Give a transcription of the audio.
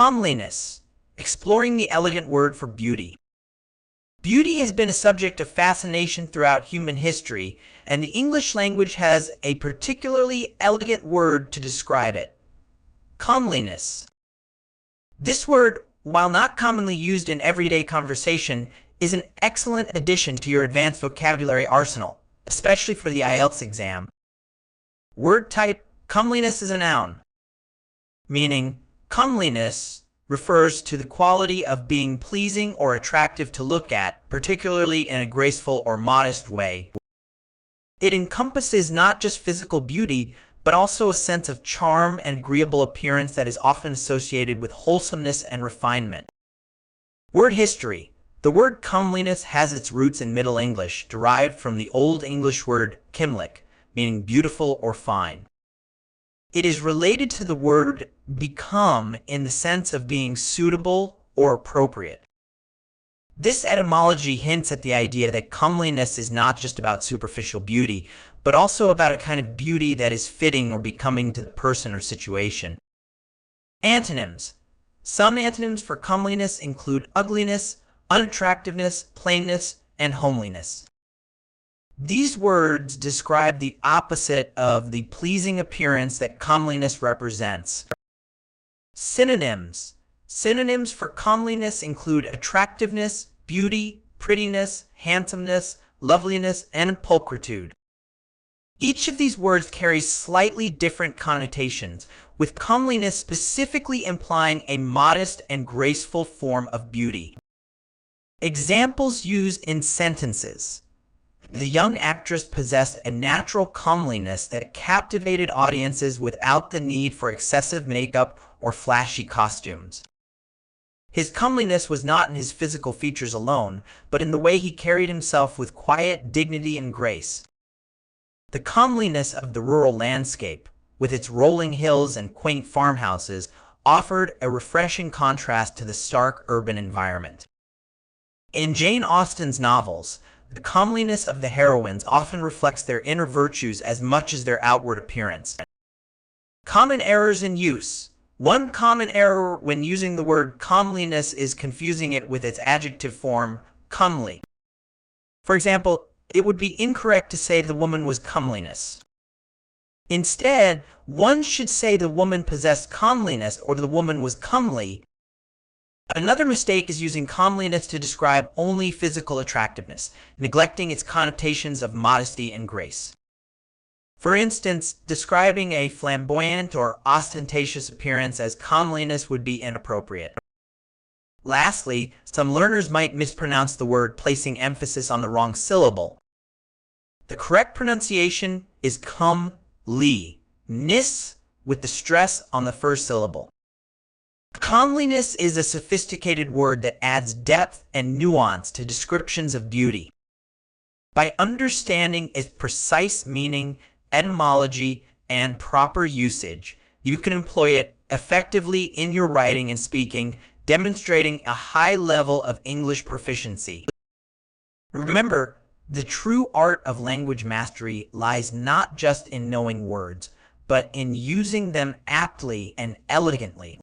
Comeliness, exploring the elegant word for beauty. Beauty has been a subject of fascination throughout human history, and the English language has a particularly elegant word to describe it: comeliness. This word, while not commonly used in everyday conversation, is an excellent addition to your advanced vocabulary arsenal, especially for the IELTS exam. Word type: comeliness is a noun, meaning comeliness refers to the quality of being pleasing or attractive to look at, particularly in a graceful or modest way. It encompasses not just physical beauty, but also a sense of charm and agreeable appearance that is often associated with wholesomeness and refinement. Word history: the word comeliness has its roots in Middle English, derived from the Old English word cymhlich, meaning beautiful or fine. It is related to the word become in the sense of being suitable or appropriate. This etymology hints at the idea that comeliness is not just about superficial beauty, but also about a kind of beauty that is fitting or becoming to the person or situation. Antonyms. Some antonyms for comeliness include ugliness, unattractiveness, plainness, and homeliness. These words describe the opposite of the pleasing appearance that comeliness represents. Synonyms. Synonyms for comeliness include attractiveness, beauty, prettiness, handsomeness, loveliness, and pulchritude. Each of these words carries slightly different connotations, with comeliness specifically implying a modest and graceful form of beauty. Examples used in sentences: the young actress possessed a natural comeliness that captivated audiences without the need for excessive makeup or flashy costumes. His comeliness was not in his physical features alone, but in the way he carried himself with quiet dignity and grace. The comeliness of the rural landscape, with its rolling hills and quaint farmhouses, offered a refreshing contrast to the stark urban environment. In Jane Austen's novels, the comeliness of the heroines often reflects their inner virtues as much as their outward appearance. Common errors in use. One common error when using the word comeliness is confusing it with its adjective form, comely. For example, it would be incorrect to say the woman was comeliness. Instead, one should say the woman possessed comeliness or the woman was comely. Another mistake is using comeliness to describe only physical attractiveness, neglecting its connotations of modesty and grace. For instance, describing a flamboyant or ostentatious appearance as comeliness would be inappropriate. Lastly, some learners might mispronounce the word, placing emphasis on the wrong syllable. The correct pronunciation is come-ly-ness, with the stress on the first syllable. Comeliness is a sophisticated word that adds depth and nuance to descriptions of beauty. By understanding its precise meaning, etymology, and proper usage, you can employ it effectively in your writing and speaking, demonstrating a high level of English proficiency. Remember, the true art of language mastery lies not just in knowing words, but in using them aptly and elegantly.